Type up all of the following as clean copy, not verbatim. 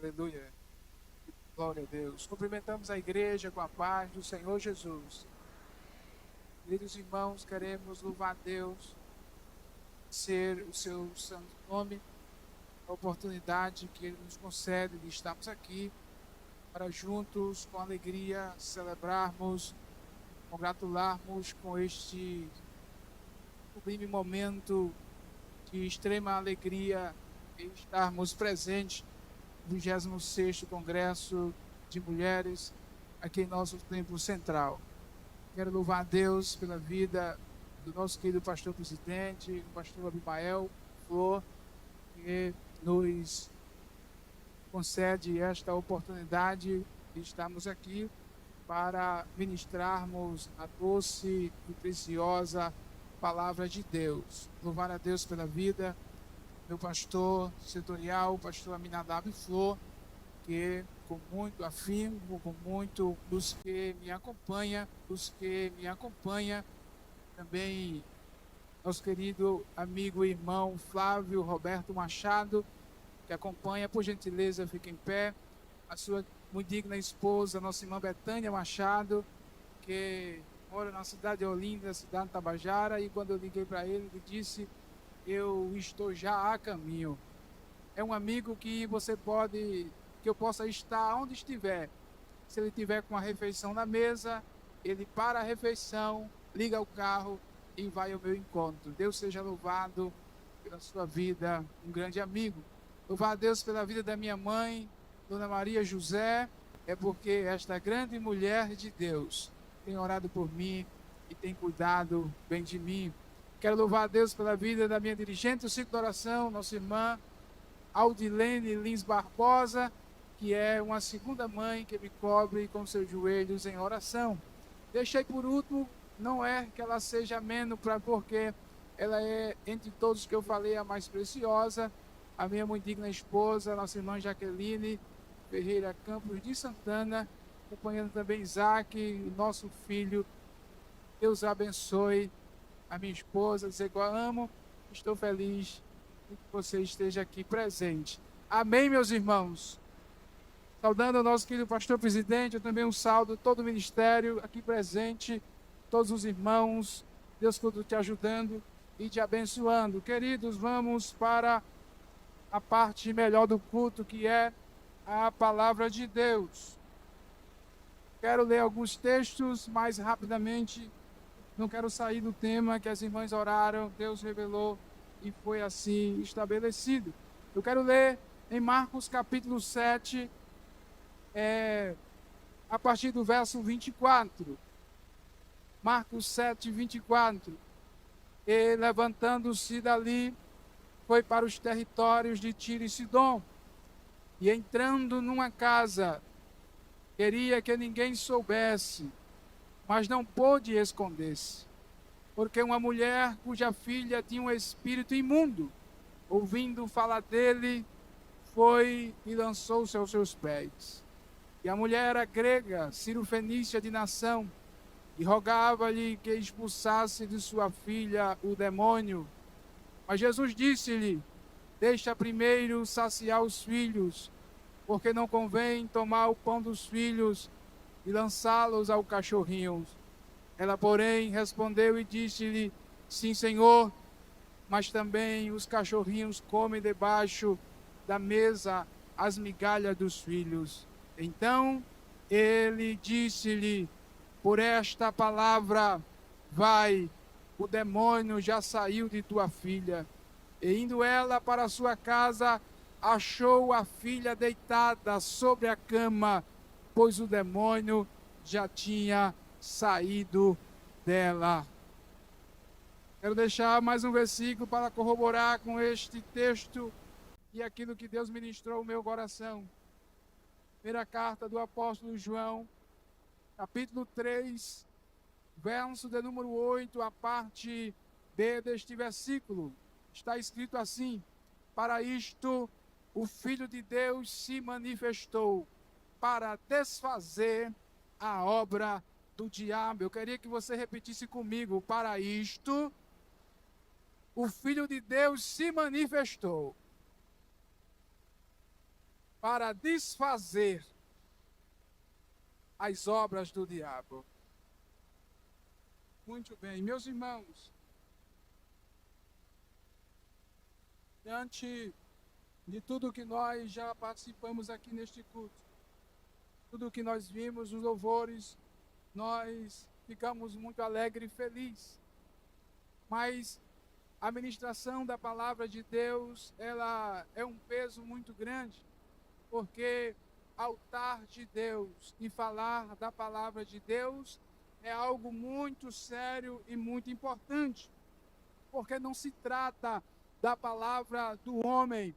Aleluia. Glória a Deus. Cumprimentamos a igreja com a paz do Senhor Jesus. Queridos irmãos, queremos louvar a Deus, ser o seu santo nome, a oportunidade que Ele nos concede de estarmos aqui para juntos, com alegria, celebrarmos, congratularmos com este sublime momento de extrema alegria em estarmos presentes no 26º Congresso de Mulheres aqui em nosso templo central. Quero louvar a Deus pela vida do nosso querido pastor presidente, o pastor Abimael Flor, que nos concede esta oportunidade de estarmos aqui para ministrarmos a doce e preciosa palavra de Deus. Louvar a Deus pela vida do pastor setorial, o pastor Aminadab Flor, que com muito afinco, com muito dos que me acompanha, também nosso querido amigo e irmão Flávio Roberto Machado, que acompanha, por gentileza, fique em pé, a sua muito digna esposa, nossa irmã Betânia Machado, que mora na cidade de Olinda, cidade de Tabajara, e quando eu liguei para ele, ele disse: eu estou já a caminho. É um amigo que que eu possa estar onde estiver. Se ele tiver com a refeição na mesa, ele para a refeição, liga o carro e vai ao meu encontro. Deus seja louvado pela sua vida, um grande amigo. Louvar a Deus pela vida da minha mãe, Dona Maria José, é porque esta grande mulher de Deus tem orado por mim e tem cuidado bem de mim. Quero louvar a Deus pela vida da minha dirigente do ciclo de oração, nossa irmã Audilene Lins Barbosa, que é uma segunda mãe que me cobre com seus joelhos em oração. Deixei por último, não é que ela seja menos, porque ela é, entre todos que eu falei, a mais preciosa, a minha muito digna esposa, nossa irmã Jaqueline Ferreira Campos de Santana, acompanhando também Isaac, nosso filho. Deus abençoe a minha esposa, dizer que eu a amo, estou feliz que você esteja aqui presente. Amém, meus irmãos? Saudando o nosso querido pastor presidente, eu também saldo todo o ministério aqui presente, todos os irmãos, Deus todo te ajudando e te abençoando. Queridos, vamos para a parte melhor do culto, que é a palavra de Deus. Quero ler alguns textos mais rapidamente. Não quero sair do tema que as irmãs oraram, Deus revelou e foi assim estabelecido. Eu quero ler em Marcos capítulo 7, a partir do verso 24. Marcos 7, 24. E levantando-se dali, foi para os territórios de Tiro e Sidom. E entrando numa casa, queria que ninguém soubesse, mas não pôde esconder-se, porque uma mulher cuja filha tinha um espírito imundo, ouvindo falar dele, foi e lançou-se aos seus pés. E a mulher era grega, cirofenícia de nação, e rogava-lhe que expulsasse de sua filha o demônio. Mas Jesus disse-lhe: deixa primeiro saciar os filhos, porque não convém tomar o pão dos filhos e lançá-los ao cachorrinho. Ela, porém, respondeu e disse-lhe: sim, Senhor, mas também os cachorrinhos comem debaixo da mesa as migalhas dos filhos. Então ele disse-lhe: por esta palavra, vai, o demônio já saiu de tua filha. E indo ela para sua casa, achou a filha deitada sobre a cama, pois o demônio já tinha saído dela. Quero deixar mais um versículo para corroborar com este texto e aquilo que Deus ministrou ao meu coração. Primeira carta do apóstolo João, capítulo 3, verso de número 8, a parte B deste versículo. Está escrito assim: para isto o Filho de Deus se manifestou, para desfazer a obra do diabo. Eu queria que você repetisse comigo: para isto o Filho de Deus se manifestou, para desfazer as obras do diabo. Muito bem, meus irmãos, diante de tudo que nós já participamos aqui neste culto, tudo que nós vimos, os louvores, nós ficamos muito alegres e felizes. Mas a ministração da palavra de Deus, ela é um peso muito grande, porque altar de Deus e falar da palavra de Deus é algo muito sério e muito importante, porque não se trata da palavra do homem,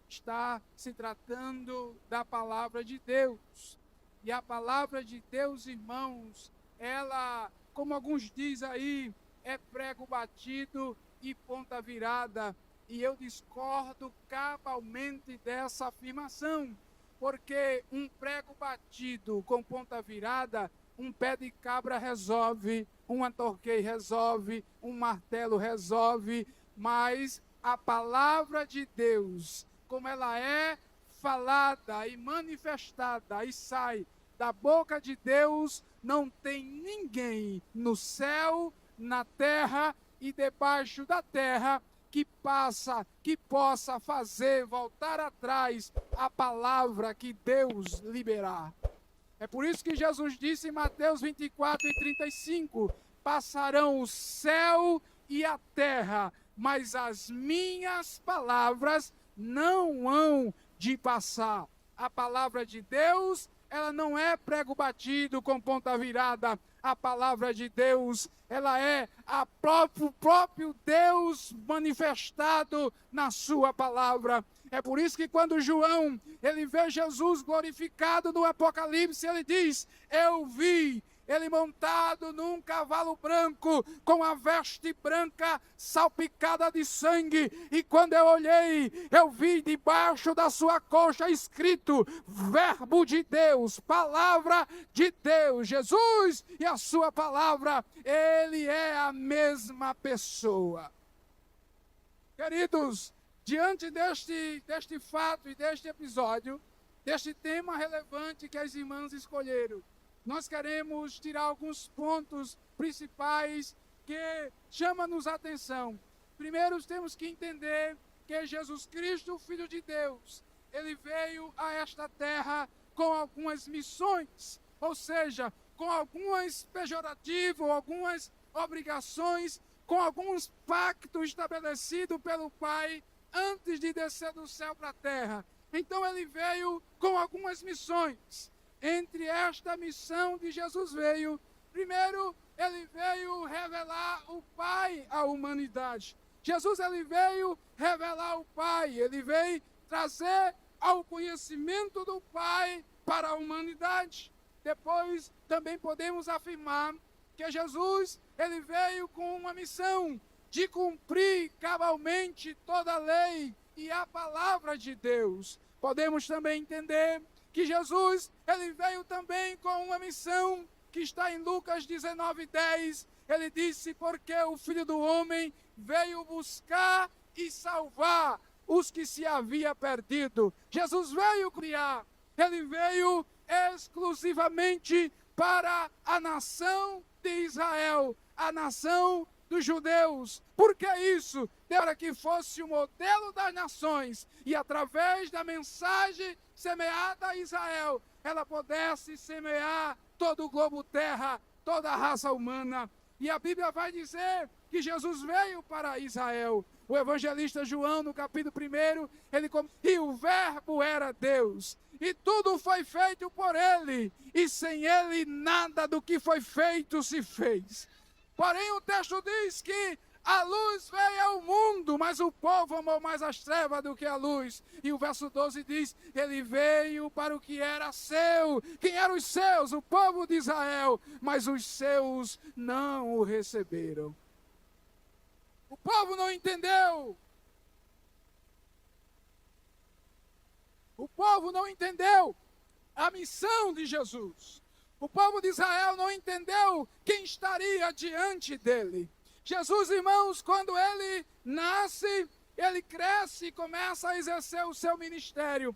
está se tratando da palavra de Deus. E a palavra de Deus, irmãos, ela, como alguns dizem aí, é prego batido e ponta virada. E eu discordo cabalmente dessa afirmação, porque um prego batido com ponta virada, um pé de cabra resolve, um atorquei resolve, um martelo resolve, mas a palavra de Deus, como ela é falada e manifestada e sai da boca de Deus, não tem ninguém no céu, na terra e debaixo da terra que possa fazer voltar atrás a palavra que Deus liberar. É por isso que Jesus disse em Mateus 24:35, passarão o céu e a terra, mas as minhas palavras não hão de passar. A palavra de Deus, ela não é prego batido com ponta virada. A palavra de Deus, ela é o próprio Deus manifestado na sua palavra. É por isso que quando João, ele vê Jesus glorificado no Apocalipse, ele diz, eu vi ele montado num cavalo branco, com a veste branca salpicada de sangue, e quando eu olhei, eu vi debaixo da sua coxa escrito, Verbo de Deus, Palavra de Deus, Jesus e a sua palavra, ele é a mesma pessoa. Queridos, diante deste fato e deste episódio, deste tema relevante que as irmãs escolheram, nós queremos tirar alguns pontos principais que chamam-nos a atenção. Primeiro, temos que entender que Jesus Cristo, Filho de Deus, ele veio a esta terra com algumas missões, ou seja, com algumas pejorativos, algumas obrigações, com alguns pactos estabelecidos pelo Pai antes de descer do céu para a terra. Então ele veio com algumas missões. Entre esta missão de Jesus veio, primeiro, ele veio revelar o Pai à humanidade. Jesus, ele veio revelar o Pai, ele veio trazer ao conhecimento do Pai para a humanidade. Depois, também podemos afirmar que Jesus, ele veio com uma missão de cumprir cabalmente toda a lei e a palavra de Deus. Podemos também entender que Jesus, ele veio também com uma missão que está em Lucas 19:10. Ele disse, porque o Filho do Homem veio buscar e salvar os que se havia perdido. Jesus veio criar, ele veio exclusivamente para a nação de Israel, a nação dos judeus. Por que isso? Para que fosse o modelo das nações e através da mensagem semeada a Israel, ela pudesse semear todo o globo terra, toda a raça humana. E a Bíblia vai dizer que Jesus veio para Israel. O evangelista João, no capítulo 1, e o verbo era Deus, e tudo foi feito por ele, e sem ele nada do que foi feito se fez. Porém o texto diz que a luz veio ao mundo, mas o povo amou mais as trevas do que a luz. E o verso 12 diz, ele veio para o que era seu. Quem eram os seus? O povo de Israel. Mas os seus não o receberam. O povo não entendeu. O povo não entendeu a missão de Jesus. O povo de Israel não entendeu quem estaria diante dele. Jesus, irmãos, quando ele nasce, ele cresce e começa a exercer o seu ministério.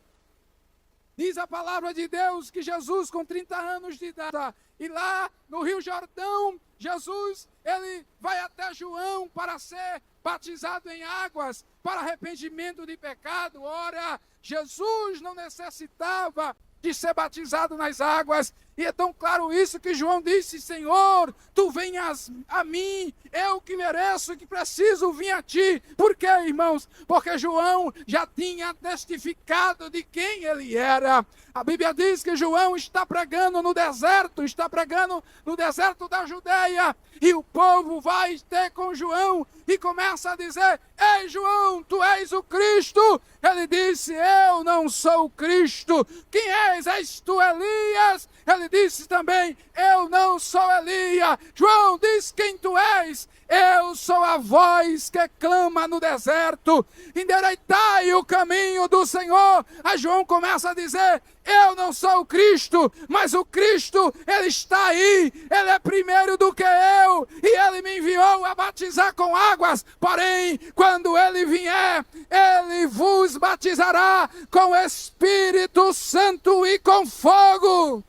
Diz a palavra de Deus que Jesus, com 30 anos de idade, e lá no Rio Jordão, Jesus, ele vai até João para ser batizado em águas, para arrependimento de pecado. Ora, Jesus não necessitava de ser batizado nas águas. E é tão claro isso que João disse: Senhor, tu venhas a mim, eu que mereço, que preciso vir a ti. Por quê, irmãos? Porque João já tinha testificado de quem ele era. A Bíblia diz que João está pregando no deserto da Judeia, e o povo vai ter com João e começa a dizer: Ei, João, tu és o Cristo. Ele disse: Eu não sou o Cristo. Quem és? És tu Elias? Ele disse também: Eu não sou Elias. João diz: Quem tu és? Eu sou a voz que clama no deserto: endireitai o caminho do Senhor. Aí João começa a dizer: eu não sou o Cristo, mas o Cristo, ele está aí, ele é primeiro do que eu, e ele me enviou a batizar com águas. Porém, quando ele vier, ele vos batizará com o Espírito Santo e com fogo.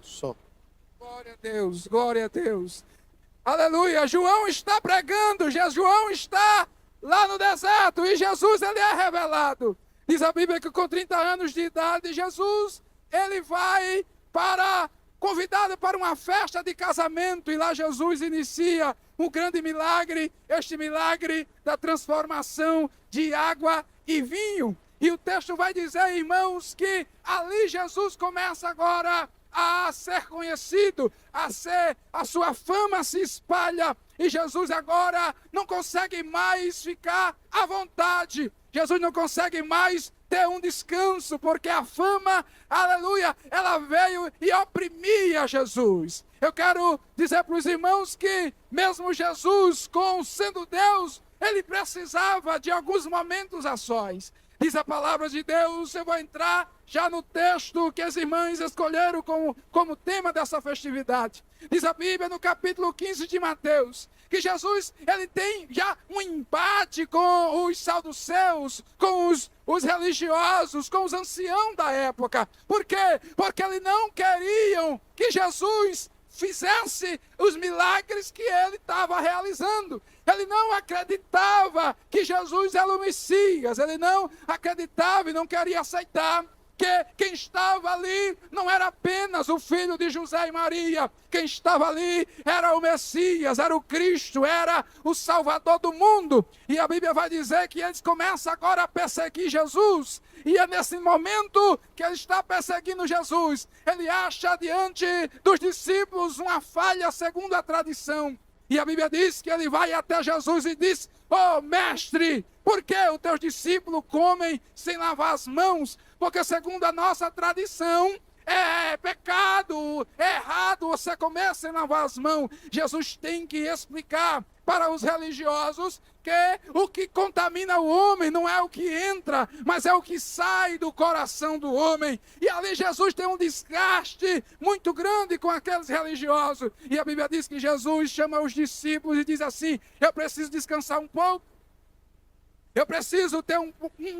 Só. Glória a Deus, glória a Deus. Aleluia, João está pregando, João está lá no deserto e Jesus, ele é revelado. Diz a Bíblia que com 30 anos de idade, Jesus, ele vai convidado para uma festa de casamento, e lá Jesus inicia um grande milagre, este milagre da transformação de água e vinho. E o texto vai dizer, irmãos, que ali Jesus começa agora a ser conhecido, a sua fama se espalha, e Jesus agora não consegue mais ficar à vontade. Jesus não consegue mais ter um descanso, porque a fama, aleluia, ela veio e oprimia Jesus. Eu quero dizer para os irmãos que mesmo Jesus, sendo Deus, ele precisava de alguns momentos a sós. Diz a palavra de Deus, eu vou entrar já no texto que as irmãs escolheram como tema dessa festividade. Diz a Bíblia no capítulo 15 de Mateus, que Jesus, ele tem já um embate com os saduceus, com os religiosos, com os anciãos da época. Por quê? Porque eles não queriam que Jesus fizesse os milagres que ele estava realizando. Ele não acreditava que Jesus era o Messias. Ele não acreditava e não queria aceitar que quem estava ali não era apenas o filho de José e Maria. Quem estava ali era o Messias, era o Cristo, era o Salvador do mundo. E a Bíblia vai dizer que eles começam agora a perseguir Jesus. E é nesse momento que ele está perseguindo Jesus. Ele acha diante dos discípulos uma falha segundo a tradição. E a Bíblia diz que ele vai até Jesus e diz: "Ó mestre, por que os teus discípulos comem sem lavar as mãos? Porque segundo a nossa tradição, é pecado, é errado você comer sem lavar as mãos." Jesus tem que explicar para os religiosos que o que contamina o homem não é o que entra, mas é o que sai do coração do homem. E ali Jesus tem um desgaste muito grande com aqueles religiosos. E a Bíblia diz que Jesus chama os discípulos e diz assim: "Eu preciso descansar um pouco. Eu preciso ter um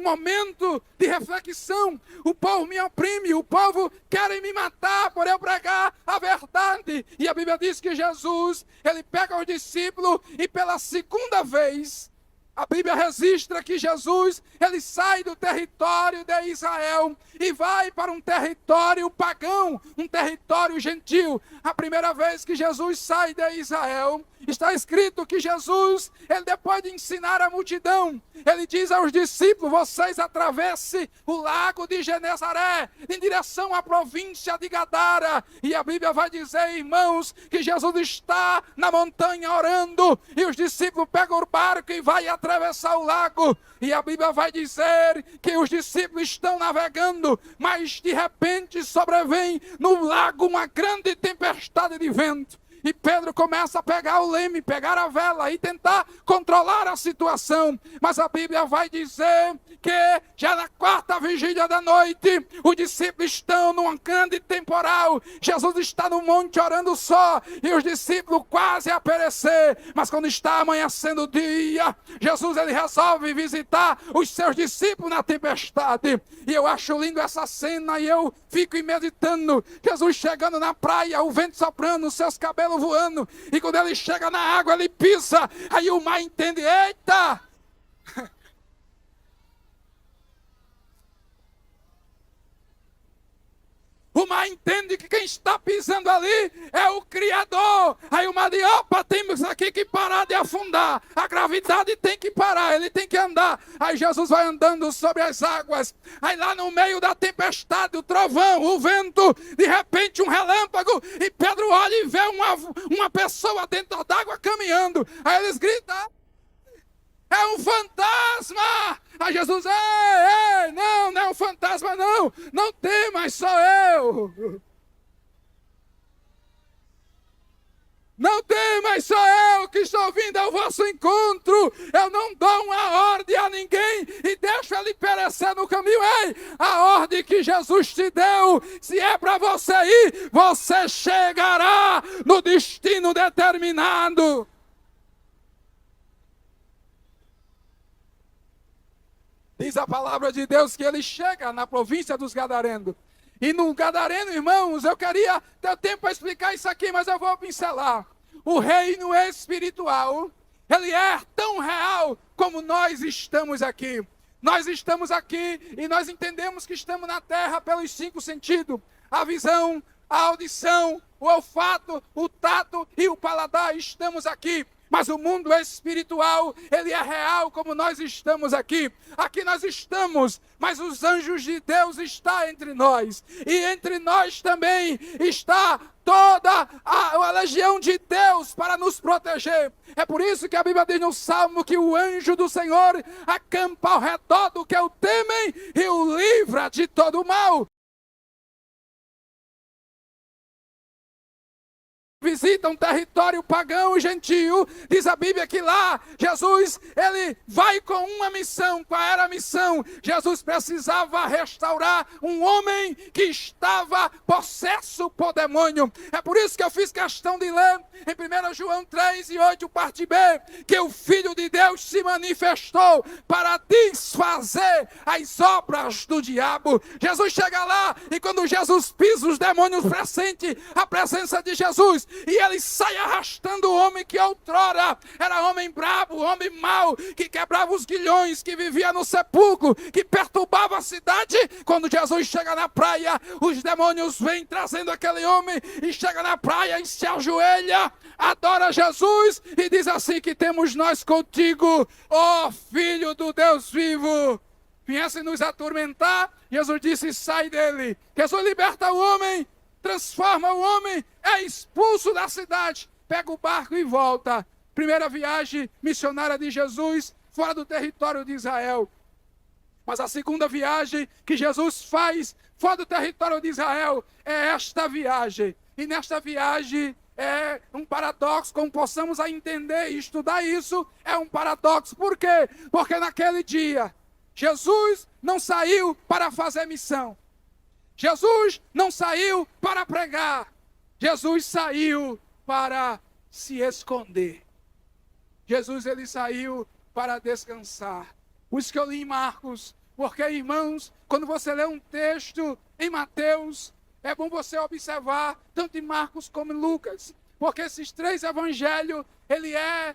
momento de reflexão. O povo me oprime, o povo quer me matar por eu pregar a verdade." E a Bíblia diz que Jesus, ele pega os discípulos e pela segunda vez, a Bíblia registra que Jesus, ele sai do território de Israel e vai para um território pagão, um território gentil. A primeira vez que Jesus sai de Israel, está escrito que Jesus, ele depois de ensinar a multidão, ele diz aos discípulos: "Vocês atravessem o lago de Genezaré, em direção à província de Gadara." E a Bíblia vai dizer, irmãos, que Jesus está na montanha orando, e os discípulos pegam o barco e vai atravessar o lago. E a Bíblia vai dizer que os discípulos estão navegando, mas de repente sobrevém no lago uma grande tempestade de vento. E Pedro começa a pegar o leme, pegar a vela e tentar controlar a situação. Mas a Bíblia vai dizer que já na quarta vigília da noite, os discípulos estão num grande temporal. Jesus está no monte orando só e os discípulos quase a perecer. Mas quando está amanhecendo o dia, Jesus ele resolve visitar os seus discípulos na tempestade. E eu acho lindo essa cena e eu fico meditando. Jesus chegando na praia, o vento soprando, seus cabelos voando. E quando ele chega na água, ele pisa. Aí o mar entende, eita! O mar entende que quem está pisando ali é o Criador. Aí o mar diz, opa, temos aqui que parar de afundar. A gravidade tem que parar, ele tem que andar. Aí Jesus vai andando sobre as águas. Aí lá no meio da tempestade, o trovão, o vento, de repente um relâmpago. E Pedro olha e vê uma pessoa dentro d'água caminhando. Aí eles gritam, é um fantasma! Aí Jesus, ei, não é um fantasma não, não temas, sou eu. Não temas, sou eu que estou vindo ao vosso encontro. Eu não dou uma ordem a ninguém e deixo ele perecer no caminho. Ei, a ordem que Jesus te deu, se é para você ir, você chegará no destino determinado. Diz a palavra de Deus que ele chega na província dos Gadarenos. E no Gadareno, irmãos, eu queria ter tempo para explicar isso aqui, mas eu vou pincelar. O reino espiritual, ele é tão real como nós estamos aqui. Nós estamos aqui e nós entendemos que estamos na terra pelos 5 sentidos. A visão, a audição, o olfato, o tato e o paladar, estamos aqui. Mas o mundo espiritual, ele é real como nós estamos aqui. Aqui nós estamos, mas os anjos de Deus estão entre nós. E entre nós também está toda a legião de Deus para nos proteger. É por isso que a Bíblia diz no Salmo que o anjo do Senhor acampa ao redor do que o temem e o livra de todo o mal. Visita um território pagão e gentio, diz a Bíblia que lá Jesus, ele vai com uma missão. Qual era a missão? Jesus precisava restaurar um homem que estava possesso por demônio. É por isso que eu fiz questão de ler em 1 João 3:8, parte B, que o Filho de Deus se manifestou para desfazer as obras do diabo. Jesus chega lá e quando Jesus pisa, os demônios pressentem a presença de Jesus. E ele sai arrastando o homem que outrora era homem brabo, homem mau, que quebrava os guilhões, que vivia no sepulcro, que perturbava a cidade. Quando Jesus chega na praia, os demônios vêm trazendo aquele homem e chega na praia e se ajoelha, adora Jesus e diz assim: que temos nós contigo, ó Filho do Deus vivo. Viesse nos atormentar, Jesus disse: sai dele. Jesus liberta o homem, transforma o homem, é expulso da cidade, pega o barco e volta. Primeira viagem missionária de Jesus fora do território de Israel. Mas a segunda viagem que Jesus faz fora do território de Israel é esta viagem. E nesta viagem é um paradoxo, como possamos entender e estudar isso, é um paradoxo. Por quê? Porque naquele dia, Jesus não saiu para fazer missão. Jesus não saiu para pregar. Jesus saiu para se esconder. Jesus, ele saiu para descansar. Por isso que eu li em Marcos. Porque, irmãos, quando você lê um texto em Mateus, é bom você observar tanto em Marcos como em Lucas. Porque esses 3 evangelhos, ele é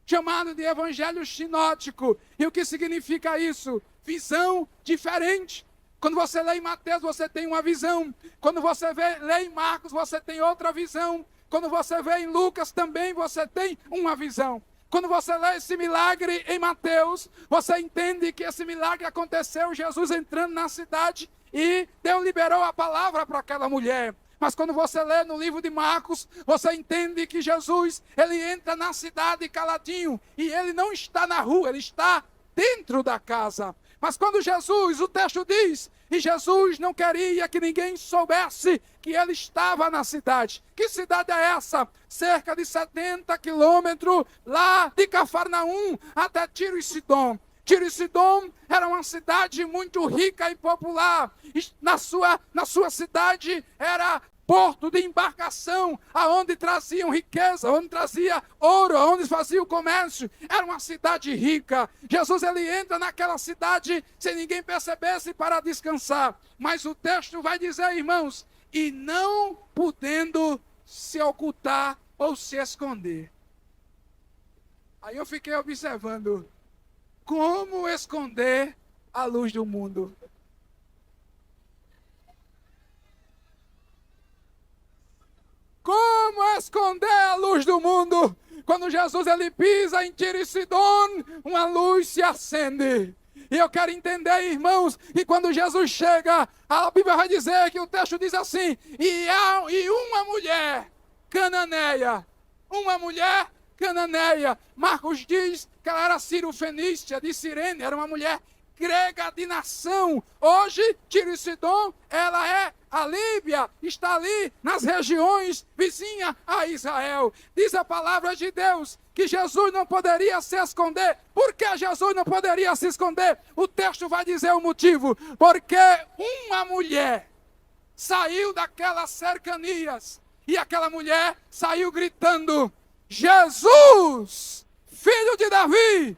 chamado de evangelho sinótico. E o que significa isso? Visão diferente. Quando você lê em Mateus, você tem uma visão. Quando você lê em Marcos, você tem outra visão. Quando você vê em Lucas, também você tem uma visão. Quando você lê esse milagre em Mateus, você entende que esse milagre aconteceu, Jesus entrando na cidade e Deus liberou a palavra para aquela mulher. Mas quando você lê no livro de Marcos, você entende que Jesus, ele entra na cidade caladinho e ele não está na rua, ele está dentro da casa. Mas quando Jesus, o texto diz, e Jesus não queria que ninguém soubesse que ele estava na cidade. Que cidade é essa? Cerca de 70 quilômetros lá de Cafarnaum até Tiro e Sidom. Tiro e Sidom era uma cidade muito rica e popular. Na sua cidade era porto de embarcação, aonde traziam riqueza, onde trazia ouro, onde fazia o comércio. Era uma cidade rica. Jesus, ele entra naquela cidade sem ninguém percebesse para descansar. Mas o texto vai dizer, irmãos, e não podendo se ocultar ou se esconder. Aí eu fiquei observando, como esconder a luz do mundo? Como esconder a luz do mundo? Quando Jesus ele pisa em Tiro e Sidom, uma luz se acende. E eu quero entender, irmãos, que quando Jesus chega, a Bíblia vai dizer que o texto diz assim, e uma mulher cananeia, Marcos diz que ela era Ciro-fenícia, de Cirene, era uma mulher grega de nação. Hoje, Tiro e Sidom, ela é a Líbia, está ali nas regiões vizinhas a Israel. Diz a palavra de Deus que Jesus não poderia se esconder. Por que Jesus não poderia se esconder? O texto vai dizer o motivo. Porque uma mulher saiu daquelas cercanias e aquela mulher saiu gritando, Jesus, filho de Davi,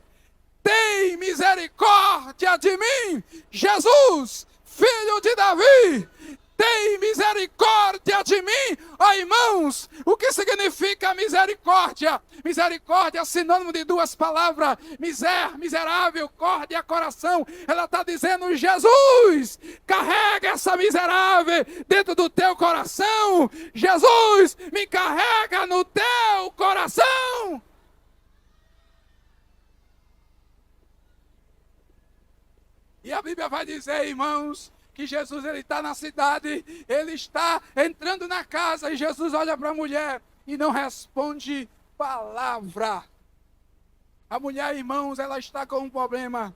tem misericórdia de mim. Jesus, filho de Davi, tem misericórdia de mim. Ó irmãos, o que significa misericórdia? Misericórdia é sinônimo de duas palavras. Miserável, córdia, coração. Ela está dizendo, Jesus, carrega essa miserável dentro do teu coração. Jesus, me carrega no teu coração. E a Bíblia vai dizer, irmãos, que Jesus ele está na cidade, ele está entrando na casa e Jesus olha para a mulher e não responde palavra. A mulher, irmãos, ela está com um problema.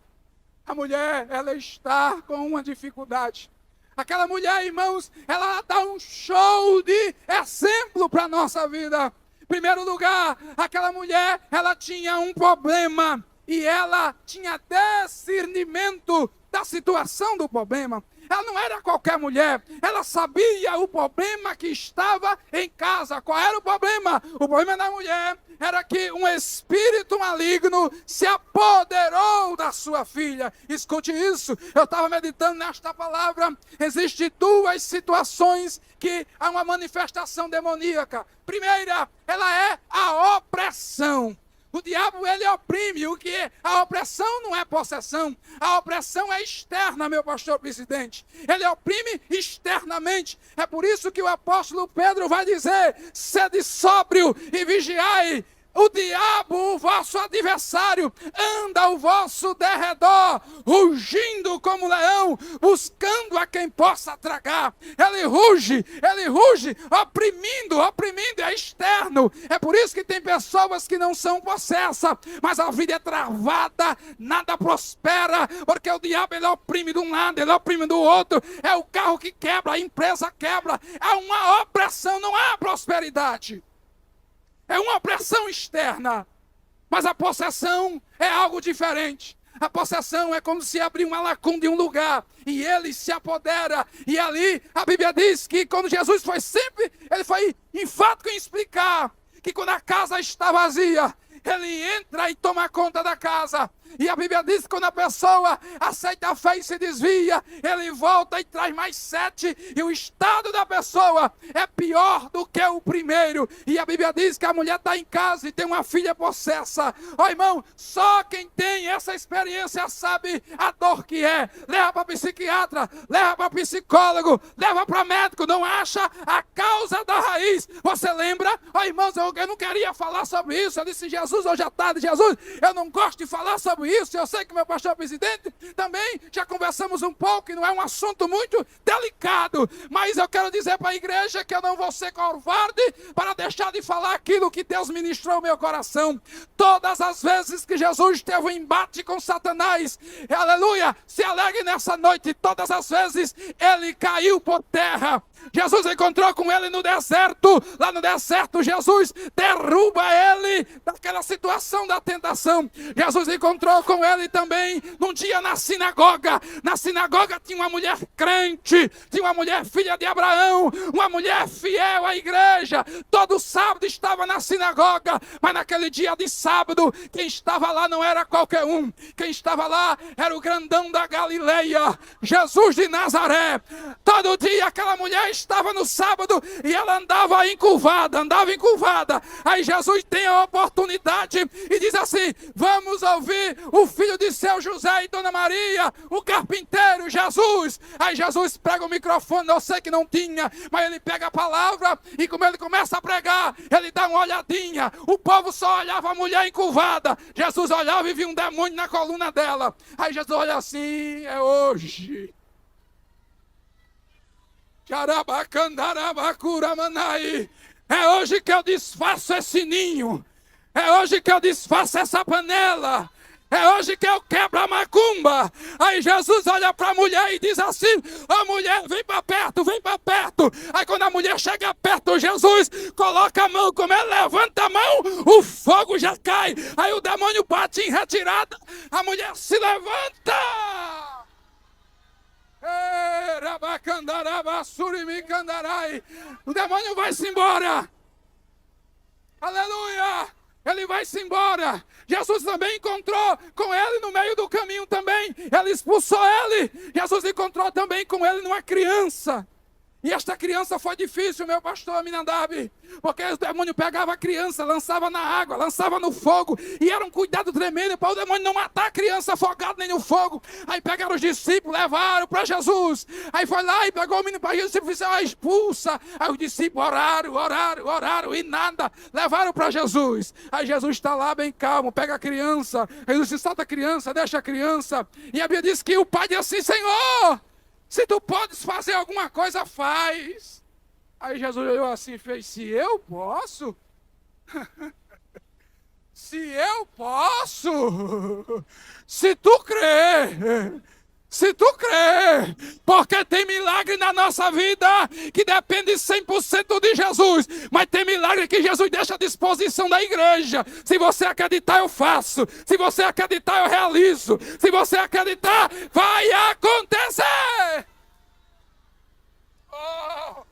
A mulher, ela está com uma dificuldade. Aquela mulher, irmãos, ela dá um show de exemplo para a nossa vida. Em primeiro lugar, aquela mulher, ela tinha um problema e ela tinha discernimento da situação do problema. Ela não era qualquer mulher, ela sabia o problema que estava em casa. Qual era o problema? O problema da mulher era que um espírito maligno se apoderou da sua filha. Escute isso, eu estava meditando nesta palavra. Existem duas situações que há uma manifestação demoníaca. Primeira, ela é a opressão. O diabo, ele oprime. O que é? A opressão não é possessão. A opressão é externa, meu pastor presidente. Ele oprime externamente. É por isso que o apóstolo Pedro vai dizer, sede sóbrio e vigiai. O diabo, o vosso adversário, anda ao vosso derredor, rugindo como leão, buscando a quem possa tragar. Ele ruge, oprimindo, é externo. É por isso que tem pessoas que não são possessas, mas a vida é travada, nada prospera, porque o diabo ele oprime de um lado, ele oprime do outro. É o carro que quebra, a empresa quebra. É uma opressão, não há prosperidade. É uma opressão externa, mas a possessão é algo diferente. A possessão é como se abrir uma lacuna de um lugar e ele se apodera. E ali a Bíblia diz que quando Jesus ele foi enfático em explicar que quando a casa está vazia, ele entra e toma conta da casa. E a Bíblia diz que quando a pessoa aceita a fé e se desvia, ele volta e traz mais 7. E o estado da pessoa é pior do que o primeiro. E a Bíblia diz que a mulher está em casa e tem uma filha possessa. Ó irmão, só quem tem essa experiência sabe a dor que é. Leva para psiquiatra, leva para psicólogo, leva para médico, não acha a causa da raiz. Você lembra? Ó irmãos, eu não queria falar sobre isso. Eu disse, Jesus, hoje à tarde, Jesus, eu não gosto de falar sobre sobre isso. Eu sei que meu pastor presidente também já conversamos um pouco, e não é um assunto muito delicado, mas eu quero dizer para a igreja que eu não vou ser covarde para deixar de falar aquilo que Deus ministrou ao meu coração. Todas as vezes que Jesus teve um embate com Satanás, aleluia, se alegre nessa noite, todas as vezes ele caiu por terra. Jesus encontrou com ele no deserto. Lá no deserto, Jesus derruba ele daquela situação da tentação. Jesus encontrou com ele também num dia na sinagoga. Na sinagoga tinha uma mulher crente, tinha uma mulher filha de Abraão, uma mulher fiel à igreja. Todo sábado estava na sinagoga, mas naquele dia de sábado, quem estava lá não era qualquer um. Quem estava lá era o grandão da Galileia, Jesus de Nazaré. Todo dia aquela mulher estava no sábado e ela andava encurvada. Aí Jesus tem a oportunidade e diz assim: vamos ouvir o filho de seu José e Dona Maria, o carpinteiro Jesus. Aí Jesus pega o microfone, eu sei que não tinha, mas ele pega a palavra e como ele começa a pregar, ele dá uma olhadinha. O povo só olhava a mulher encurvada. Jesus olhava e via um demônio na coluna dela. Aí Jesus olha assim: é hoje. É hoje que eu desfaço esse ninho. É hoje que eu desfaço essa panela. É hoje que eu quebro a macumba. Aí Jesus olha para a mulher e diz assim: ó mulher, vem para perto, vem para perto. Aí quando a mulher chega perto, Jesus coloca a mão, como ela levanta a mão, o fogo já cai. Aí o demônio bate em retirada, a mulher se levanta. O demônio vai-se embora. Aleluia. Ele vai-se embora. Jesus também encontrou com ele no meio do caminho também. Ele expulsou ele. Jesus encontrou também com ele numa criança. E esta criança foi difícil, meu pastor Aminadab, porque o demônio pegava a criança, lançava na água, lançava no fogo, e era um cuidado tremendo para o demônio não matar a criança afogada nem no fogo. Aí pegaram os discípulos, levaram para Jesus. Aí foi lá e pegou o menino para Jesus e disse: expulsa. Aí os discípulos oraram e nada. Levaram para Jesus. Aí Jesus está lá bem calmo, pega a criança. Jesus disse: solta a criança, deixa a criança. E a Bíblia diz que o pai disse assim: Senhor, se tu podes fazer alguma coisa, faz. Aí Jesus olhou assim e fez: se eu posso? Se eu posso? Se tu crer. Se tu crê, porque tem milagre na nossa vida que depende 100% de Jesus, mas tem milagre que Jesus deixa à disposição da igreja. Se você acreditar, eu faço. Se você acreditar, eu realizo. Se você acreditar, vai acontecer. Oh.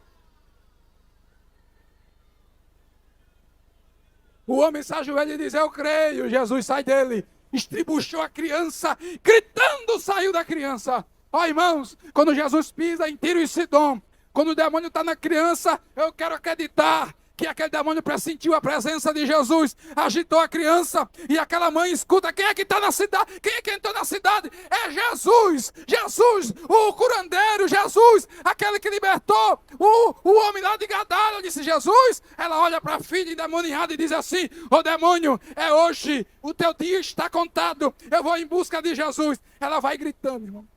O homem se ajoelha e diz: eu creio. Jesus sai dele, estribuchou a criança, gritando, saiu da criança. Ó irmãos, quando Jesus pisa em Tiro e Sidom, quando o demônio está na criança, eu quero acreditar que aquele demônio pressentiu a presença de Jesus, agitou a criança, e aquela mãe escuta: quem é que está na cidade? Quem é que entrou na cidade? É Jesus, Jesus, o curandeiro, Jesus, aquele que libertou o homem lá de Gadara. Disse Jesus. Ela olha para a filha endemoniada e diz assim: ô demônio, é hoje, o teu dia está contado, eu vou em busca de Jesus. Ela vai gritando, irmão.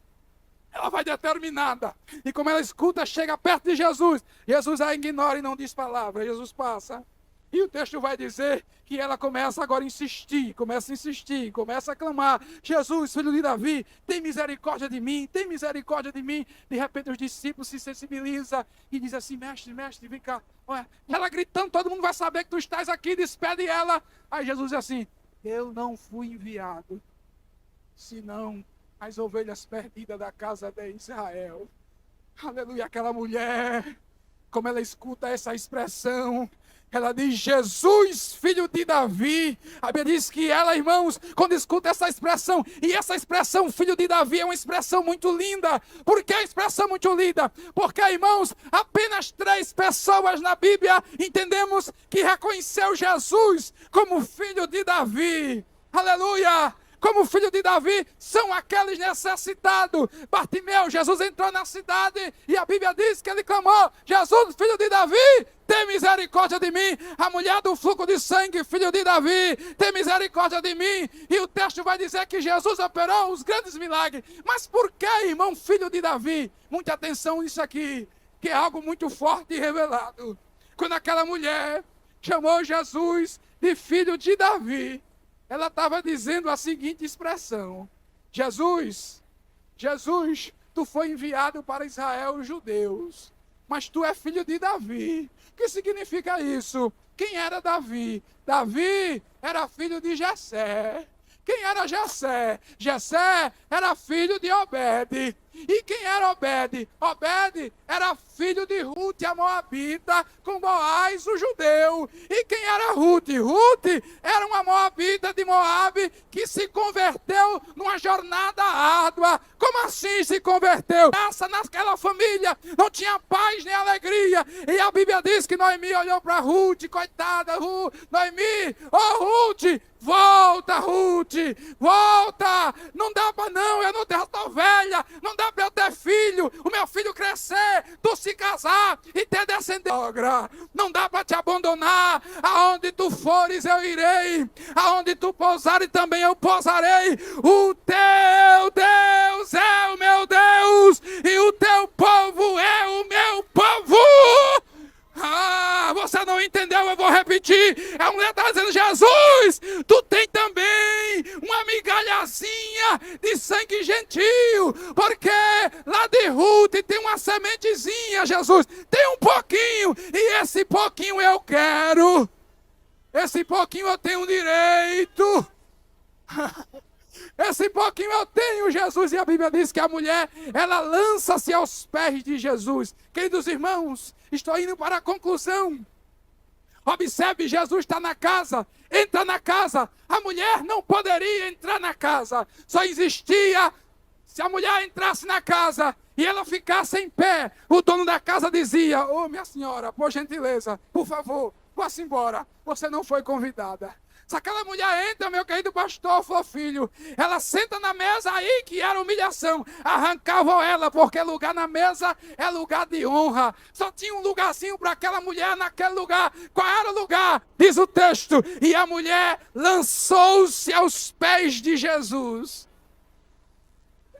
Ela vai determinada. E como ela escuta, chega perto de Jesus. Jesus a ignora e não diz palavra. Jesus passa. E o texto vai dizer que ela começa agora a insistir. Começa a clamar: Jesus, filho de Davi, tem misericórdia de mim. Tem misericórdia de mim. De repente os discípulos se sensibilizam e dizem assim: mestre, vem cá. Olha, ela gritando, todo mundo vai saber que tu estás aqui. Despede ela. Aí Jesus diz assim: eu não fui enviado, senão as ovelhas perdidas da casa de Israel. Aleluia. Aquela mulher, como ela escuta essa expressão, ela diz: Jesus, filho de Davi. A Bíblia diz que ela, irmãos, quando escuta essa expressão, e essa expressão, filho de Davi, é uma expressão muito linda. Por que a expressão muito linda? Porque, irmãos, apenas 3 pessoas na Bíblia entendemos que reconheceu Jesus como filho de Davi. Aleluia. como filho de Davi, são aqueles necessitados. Bartimeu, Jesus entrou na cidade e a Bíblia diz que ele clamou: Jesus, filho de Davi, tem misericórdia de mim. A mulher do fluxo de sangue, filho de Davi, tem misericórdia de mim. E o texto vai dizer que Jesus operou os grandes milagres. Mas por que, irmão, filho de Davi? Muita atenção nisso aqui, que é algo muito forte e revelado. Quando aquela mulher chamou Jesus de filho de Davi, ela estava dizendo a seguinte expressão: Jesus, tu foi enviado para Israel, os judeus, mas tu é filho de Davi. O que significa isso? Quem era Davi? Davi era filho de Jessé. Quem era Jessé? Jessé era filho de Obed. E quem era Obed? Obed era filho de Ruth, a moabita, com Boaz, o judeu. E quem era Ruth? Ruth era uma moabita de Moabe que se converteu numa jornada árdua. Como assim se converteu? Naquela família não tinha paz nem alegria. E a Bíblia diz que Noemi olhou para Ruth, coitada, Noemi, Ruth, volta, Ruth, volta. Não dá para não, eu não estou velha, não dá para eu ter filho, o meu filho crescer, tu se casar e ter descendência. Não dá para te abandonar. Aonde tu fores eu irei, aonde tu pousares também eu pousarei. O teu Deus é o meu Deus e o teu povo é o meu povo. Você não entendeu, eu vou repetir. A mulher está dizendo: Jesus, tu tem também uma migalhazinha de sangue gentil, porque lá de Ruth tem uma sementezinha, Jesus, tem um pouquinho, e esse pouquinho eu quero, esse pouquinho eu tenho direito. Esse pouquinho eu tenho, Jesus. E a Bíblia diz que a mulher, ela lança-se aos pés de Jesus. Queridos irmãos, estou indo para a conclusão. Observe, Jesus está na casa, entra na casa. A mulher não poderia entrar na casa. Só existia se a mulher entrasse na casa e ela ficasse em pé. O dono da casa dizia: ô minha senhora, por gentileza, por favor, vá-se embora, você não foi convidada. Se aquela mulher entra, meu querido pastor, filho, ela senta na mesa, aí que era humilhação. Arrancavam ela, porque lugar na mesa é lugar de honra. Só tinha um lugarzinho para aquela mulher naquele lugar. Qual era o lugar? Diz o texto: e a mulher lançou-se aos pés de Jesus.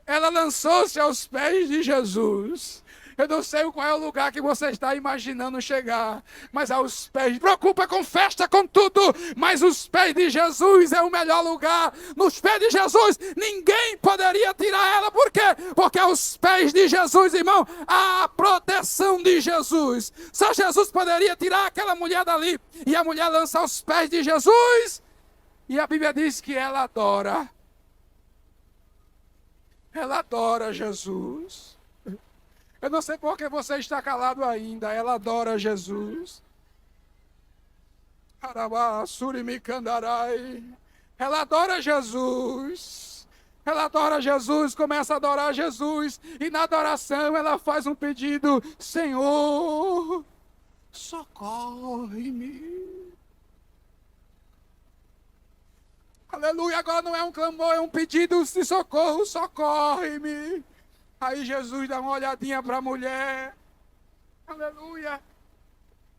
Ela lançou-se aos pés de Jesus. Eu não sei qual é o lugar que você está imaginando chegar, mas aos pés, preocupa com festa, com tudo, mas os pés de Jesus é o melhor lugar. Nos pés de Jesus, ninguém poderia tirar ela. Por quê? Porque aos pés de Jesus, irmão, há a proteção de Jesus. Só Jesus poderia tirar aquela mulher dali. E a mulher lança aos pés de Jesus, e a Bíblia diz que ela adora. Ela adora Jesus. Eu não sei por que você está calado ainda. Ela adora Jesus. Ela adora Jesus. Ela adora Jesus, começa a adorar Jesus. E na adoração ela faz um pedido: Senhor, socorre-me. Aleluia, agora não é um clamor, é um pedido de socorro. Socorre-me. Aí Jesus dá uma olhadinha para a mulher. Aleluia.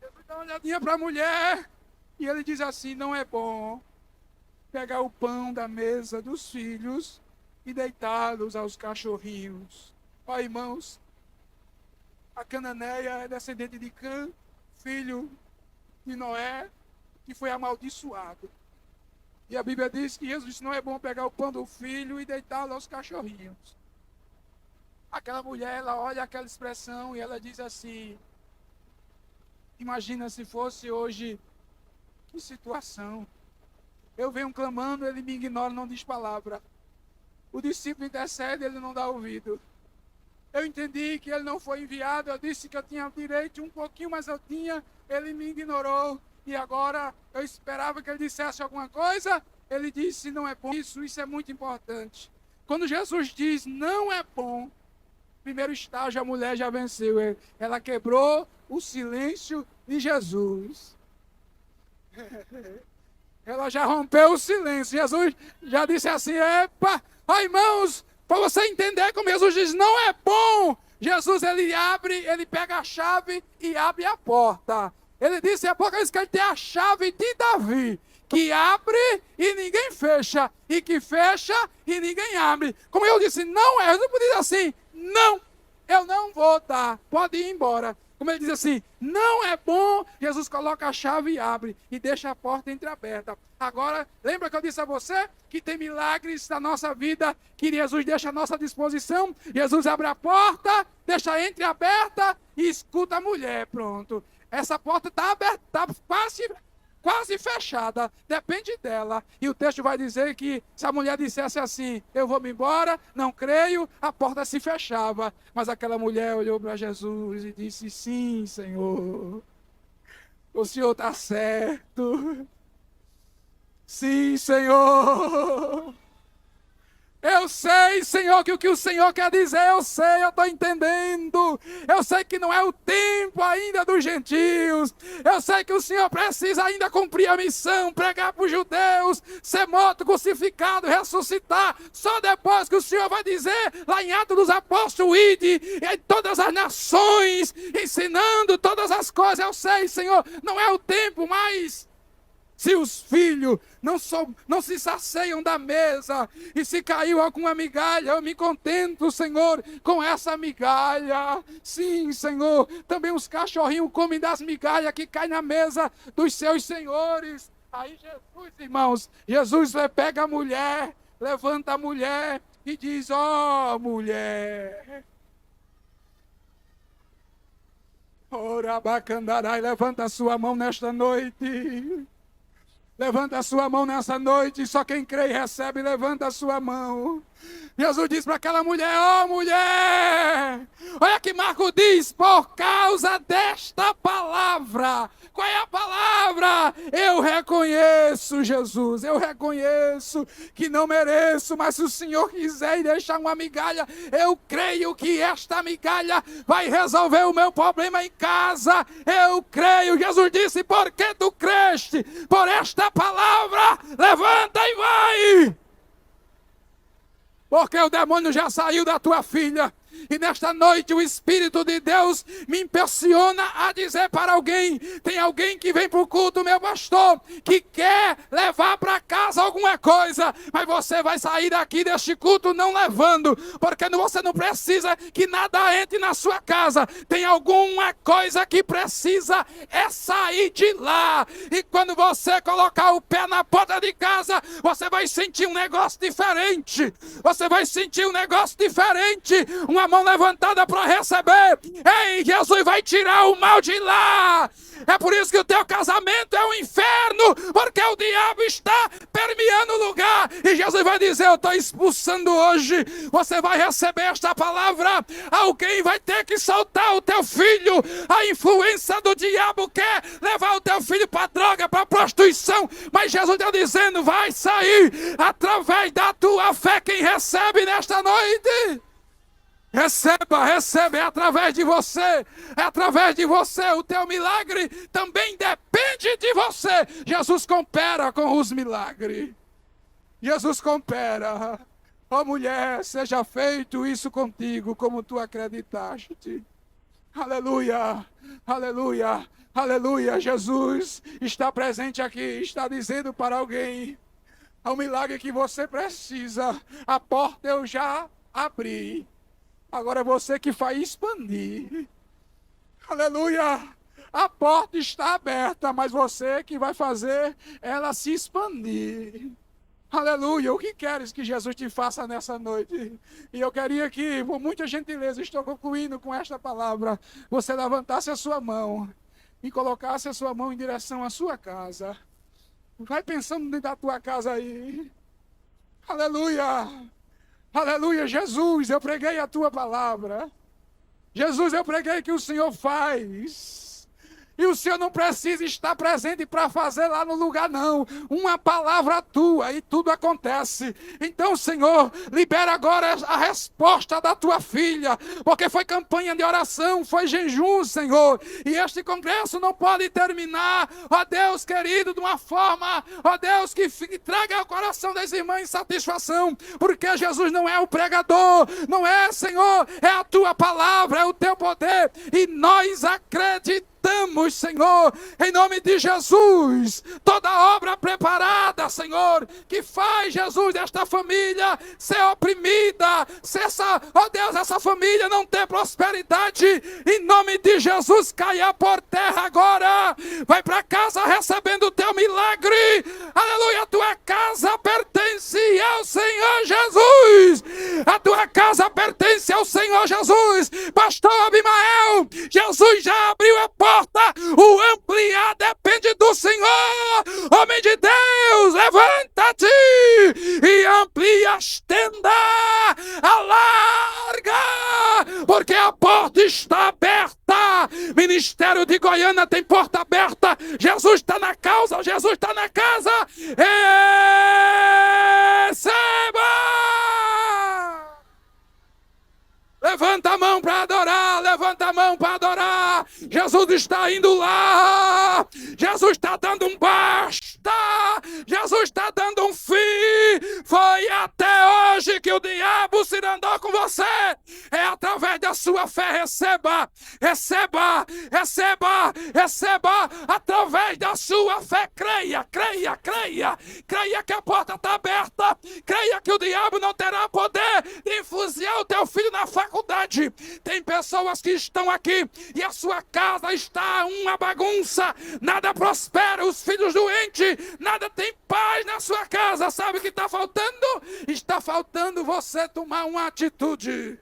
Jesus dá uma olhadinha para a mulher. E ele diz assim: não é bom pegar o pão da mesa dos filhos e deitá-los aos cachorrinhos. Ó, irmãos, a Cananeia é descendente de Cã, filho de Noé, que foi amaldiçoado. E a Bíblia diz que Jesus disse: não é bom pegar o pão do filho e deitá-lo aos cachorrinhos. Aquela mulher, ela olha aquela expressão e ela diz assim: imagina se fosse hoje, que situação. Eu venho clamando, ele me ignora, não diz palavra. O discípulo intercede, ele não dá ouvido. Eu entendi que ele não foi enviado, eu disse que eu tinha direito um pouquinho, mas eu tinha, ele me ignorou. E agora eu esperava que ele dissesse alguma coisa, ele disse: não é bom. Isso é muito importante. Quando Jesus diz não é bom, primeiro estágio, a mulher já venceu. Ela quebrou o silêncio de Jesus. Ela já rompeu o silêncio. Jesus já disse assim: epa, ó, irmãos, para você entender como Jesus diz, não é bom. Jesus, ele pega a chave e abre a porta. Ele disse em Apocalipse que ele tem a chave de Davi, que abre e ninguém fecha, e que fecha e ninguém abre. Como eu disse, não é. Eu não podia dizer assim, não, eu não vou dar, pode ir embora. Como ele diz assim, não é bom, Jesus coloca a chave e abre, e deixa a porta entreaberta. Agora, lembra que eu disse a você que tem milagres na nossa vida, que Jesus deixa à nossa disposição? Jesus abre a porta, deixa entreaberta e escuta a mulher, pronto. Essa porta está aberta, está quase fechada, depende dela. E o texto vai dizer que se a mulher dissesse assim, eu vou me embora, não creio, a porta se fechava. Mas aquela mulher olhou para Jesus e disse, sim, Senhor, o Senhor está certo. Sim, Senhor. Eu sei, Senhor, que o que o Senhor quer dizer, eu sei, eu estou entendendo. Eu sei que não é o tempo ainda dos gentios. Eu sei que o Senhor precisa ainda cumprir a missão, pregar para os judeus, ser morto, crucificado, ressuscitar. Só depois que o Senhor vai dizer, lá em Atos dos Apóstolos, ide em todas as nações, ensinando todas as coisas. Eu sei, Senhor, não é o tempo, mas... se os filhos não se saciam da mesa, e se caiu alguma migalha, eu me contento, Senhor, com essa migalha. Sim, Senhor, também os cachorrinhos comem das migalhas que caem na mesa dos seus senhores. Aí Jesus, irmãos, Jesus pega a mulher, levanta a mulher e diz, ó, mulher... ora, bacandarai, levanta a sua mão nesta noite. Levanta a sua mão nessa noite, só quem crê e recebe, levanta a sua mão. Jesus diz para aquela mulher, ó mulher, olha que Marco diz, por causa desta palavra. Qual é a palavra? Eu reconheço, Jesus, eu reconheço que não mereço, mas se o Senhor quiser e deixar uma migalha, eu creio que esta migalha vai resolver o meu problema em casa. Eu creio. Jesus disse, porque tu creste por esta palavra, levanta e vai. Porque o demônio já saiu da tua filha. E nesta noite o Espírito de Deus me impulsiona a dizer para alguém, tem alguém que vem para o culto, meu pastor, que quer levar para casa alguma coisa, mas você vai sair daqui deste culto não levando, porque você não precisa que nada entre na sua casa, tem alguma coisa que precisa é sair de lá, e quando você colocar o pé na porta de casa, você vai sentir um negócio diferente, uma mão levantada para receber. Ei, Jesus vai tirar o mal de lá. É por isso que o teu casamento é um inferno, porque o diabo está permeando o lugar. E Jesus vai dizer, eu estou expulsando hoje. Você vai receber esta palavra. Alguém vai ter que soltar o teu filho. A influência do diabo quer levar o teu filho para droga, para prostituição. Mas Jesus está dizendo, vai sair através da tua fé. Quem recebe nesta noite? Receba, é através de você, o teu milagre também depende de você. Jesus coopera com os milagres, Jesus coopera. Ó mulher, seja feito isso contigo, como tu acreditaste. Aleluia, aleluia, aleluia. Jesus está presente aqui, está dizendo para alguém, o milagre que você precisa, a porta eu já abri. Agora é você que vai expandir. Aleluia! A porta está aberta, mas você que vai fazer ela se expandir. Aleluia! O que queres que Jesus te faça nessa noite? E eu queria que, por muita gentileza, estou concluindo com esta palavra, você levantasse a sua mão e colocasse a sua mão em direção à sua casa. Vai pensando dentro da tua casa aí. Aleluia! Aleluia, Jesus, eu preguei a tua palavra. Jesus, eu preguei que o Senhor faz. E o Senhor não precisa estar presente para fazer lá no lugar, não. Uma palavra tua e tudo acontece. Então, Senhor, libera agora a resposta da tua filha, porque foi campanha de oração, foi jejum, Senhor. E este congresso não pode terminar, ó Deus querido, de uma forma, ó Deus, que traga ao coração das irmãs satisfação, porque Jesus não é o pregador, não é, Senhor, é a tua palavra, é o teu poder, e nós acreditamos, Senhor, em nome de Jesus, toda obra preparada, Senhor, que faz, Jesus, desta família ser oprimida, se essa, ó Deus, essa família não ter prosperidade, em nome de Jesus, caia por terra agora, vai para casa recebendo o teu milagre, aleluia, a tua casa pertence ao Senhor Jesus, a tua casa pertence ao Senhor Jesus, pastor Abimael, Jesus já abriu a porta, o ampliar depende do Senhor, homem de Deus, levanta-te e amplia, estenda, alarga, porque a porta está aberta, ministério de Goiânia tem porta aberta, Jesus está na causa, Jesus está na casa, receba! Levanta a mão para adorar, levanta a mão para adorar. Jesus está indo lá. Jesus está dando um basta. Jesus está dando um fim. Foi até hoje que o diabo se andou com você. É através da sua fé, receba, receba, receba, receba. Através da sua fé, creia, creia, creia. Creia que a porta está aberta. Creia que o diabo não terá poder de influenciar o teu filho na faculdade. Tem pessoas que estão aqui e a sua casa está uma bagunça, nada prospera, os filhos doentes, nada tem paz na sua casa. Sabe o que está faltando? Está faltando você tomar uma atitude.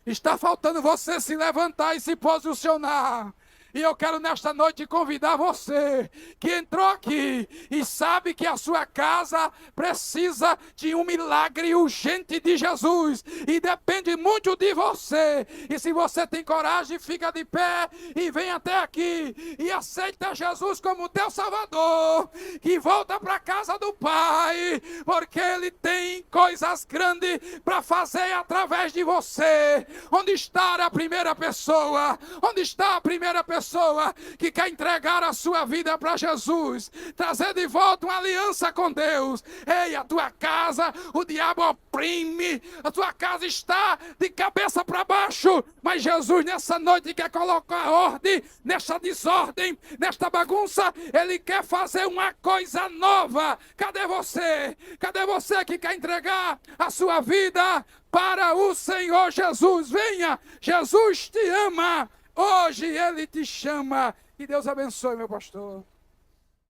Está faltando você se levantar e se posicionar. E eu quero nesta noite convidar você que entrou aqui e sabe que a sua casa precisa de um milagre urgente de Jesus. E depende muito de você. E se você tem coragem, fica de pé e vem até aqui. E aceita Jesus como teu Salvador. E volta para a casa do Pai. Porque Ele tem coisas grandes para fazer através de você. Onde está a primeira pessoa? Onde está a primeira pessoa que quer entregar a sua vida para Jesus, trazer de volta uma aliança com Deus? Ei, a tua casa, o diabo oprime, a tua casa está de cabeça para baixo, mas Jesus nessa noite quer colocar ordem nesta desordem, nesta bagunça. Ele quer fazer uma coisa nova. Cadê você? Cadê você que quer entregar a sua vida para o Senhor Jesus? Venha, Jesus te ama. Hoje Ele te chama. Que Deus abençoe, meu pastor.